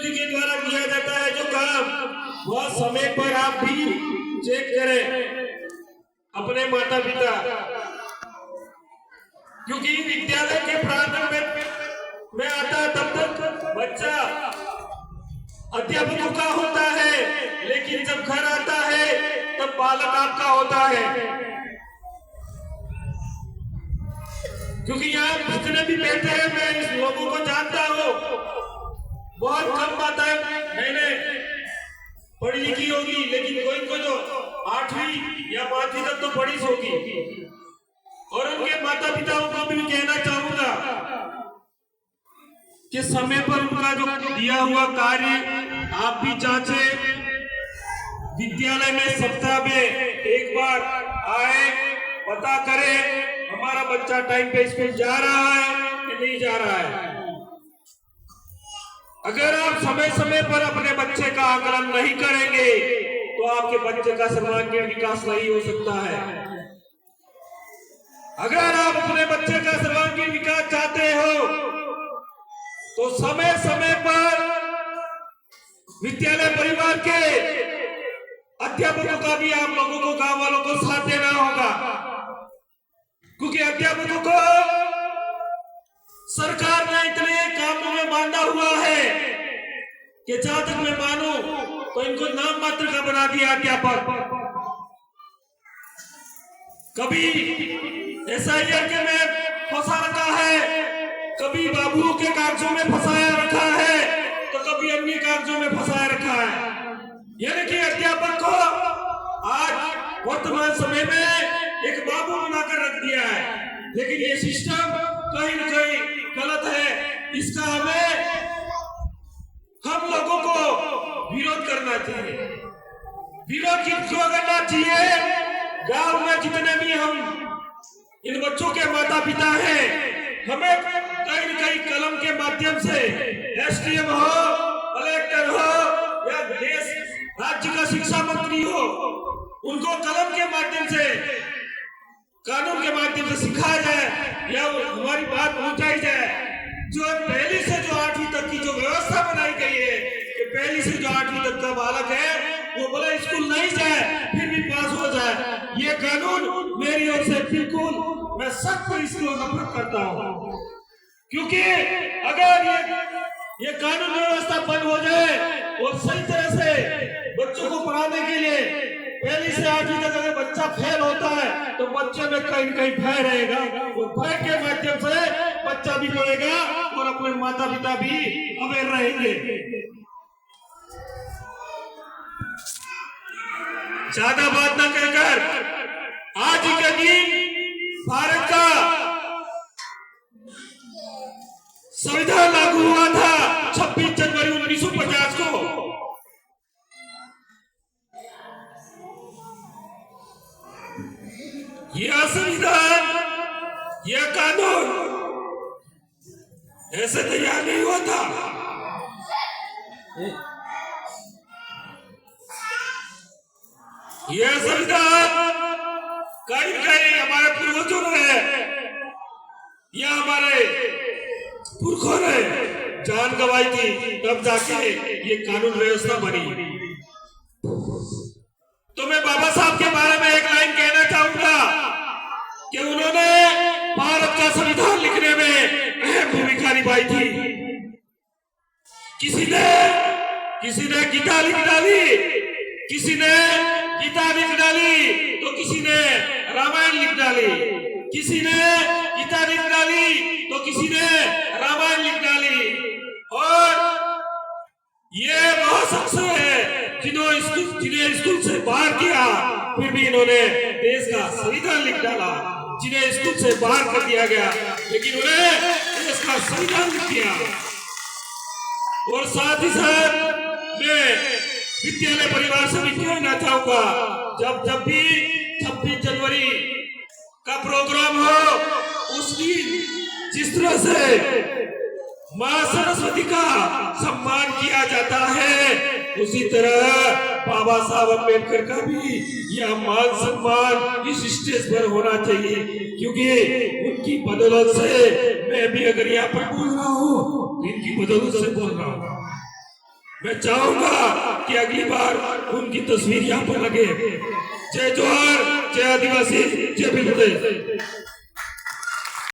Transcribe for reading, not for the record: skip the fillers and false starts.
नीति के द्वारा किया जाता है जो काम, वह समय पर आप भी चेक करें अपने माता पिता, क्योंकि विद्यालय के प्रांगण में आता तब तक बच्चा अध्यापकों का होता है, लेकिन जब घर आता है तब बालक आपका होता है। क्योंकि यहाँ जितने भी बैठे हैं मैं इस लोगों को जानता हूँ, बहुत कम बातें मैंने पढ़ी लिखी होगी, लेकिन कोई को जो 8वीं या 5वीं तक तो पढ़ी होगी। और उनके माता पिताओं को भी कहना चाहूंगा कि समय पर उनका जो दिया हुआ कार्य आप भी जांचे। विद्यालय में सप्ताह में एक बार आए, पता करें हमारा बच्चा टाइम पे स्कूल जा रहा है कि नहीं जा रहा है। अगर आप समय समय पर अपने बच्चे का आकलन नहीं करेंगे तो आपके बच्चे का सर्वांगीण विकास नहीं हो सकता है। अगर आप अपने बच्चे का सर्वांगीण विकास चाहते हो तो समय समय पर विद्यालय परिवार के अध्यापकों का भी आप लोगों को, गांव वालों को साथ देना होगा, क्योंकि अध्यापकों को सरकार ने इतने कामों में बांधा हुआ है कि जहां तक मैं मानूं तो इनको नाम मात्र का बना दिया अध्यापक। कभी SIR के में फंसा रखा है, कभी बाबुओं के कागजों में फंसाया रखा है, तो कभी अन्य कागजों में फंसाया रखा है। यानी कि अध्यापक को आज वर्तमान समय में एक बाबू बनाकर रख दिया है, लेकिन ये सिस्टम कहीं न कहीं गलत है। इसका हम लोगों को विरोध करना चाहिए। विरोध क्यों करना चाहिए? गांव में जितने भी हम इन बच्चों के माता पिता हैं, हमें कहीं न कहीं कलम के माध्यम से SDM हो, कलेक्टर हो या देश राज्य का शिक्षा मंत्री हो, उनको कलम के माध्यम से, कानून के माध्यम से सिखाया जाए या हमारी बात पहुंचाई जाए। जो पहली से जो 8वीं तक की जो व्यवस्था बनाई गई है कि पहली से जो 8वीं तक का बालक है वो भले स्कूल नहीं जाए फिर भी पास हो जाए, ये कानून मेरी ओर से बिल्कुल मैं सख्त इसको नफरत करता हूँ। क्योंकि अगर ये कानून व्यवस्था बंद हो जाए और सही तरह से बच्चों को पढ़ाने के लिए पहली से 8वीं तक अगर बच्चा फेल होता है तो बच्चे में कहीं कहीं भय रहेगा, और भय के माध्यम से बच्चा भी पढ़ेगा और अपने माता पिता भी अवेयर रहेंगे। ज्यादा बात न कहकर आज के दिन भारत का संविधान लागू हुआ था 26 जनवरी 1950 को। यह संविधान, यह कानून ऐसे तैयार नहीं हुआ था। यह संविधान कहीं कहीं हमारे पूर्वजों ने या हमारे पुरखों ने जान गंवाई थी, तब जाके ये कानून व्यवस्था बनी। तो मैं बाबा साहब के बारे में एक लाइन कहना चाहूंगा कि उन्होंने भारत का संविधान लिखने में अहम भूमिका निभाई थी। किसी ने गीता लिख डाली, किसी ने गीता लिख डाली तो किसी ने रामायण लिख डाली, किसी ने गीता लिख डाली तो किसी ने रामायण लिख डाली। और ये बहुत शख्स है जिन्हें स्कूल से बाहर किया, फिर भी इन्होंने देश का संविधान लिख डाला। जिन्हें स्कूल से बाहर कर दिया गया लेकिन उन्हें देश का संविधान लिख दिया। और साथ ही साथ मैं विद्यालय परिवार से भी कहना चाहूंगा, जब भी 26 जनवरी का प्रोग्राम हो उस दिन जिस तरह से मां सरस्वती का सम्मान किया जाता है, उसी तरह बाबा साहब अम्बेडकर का भी यह मान सम्मान इस स्टेज पर होना चाहिए। क्योंकि उनकी बदौलत से मैं भी अगर यहाँ पर बोल रहा हूँ, इनकी बदौलत से बोल रहा हूँ। मैं चाहूंगा कि अगली बार उनकी तस्वीर यहाँ पर लगे। जय जोहार, जय आदिवासी, जय भील प्रदेश।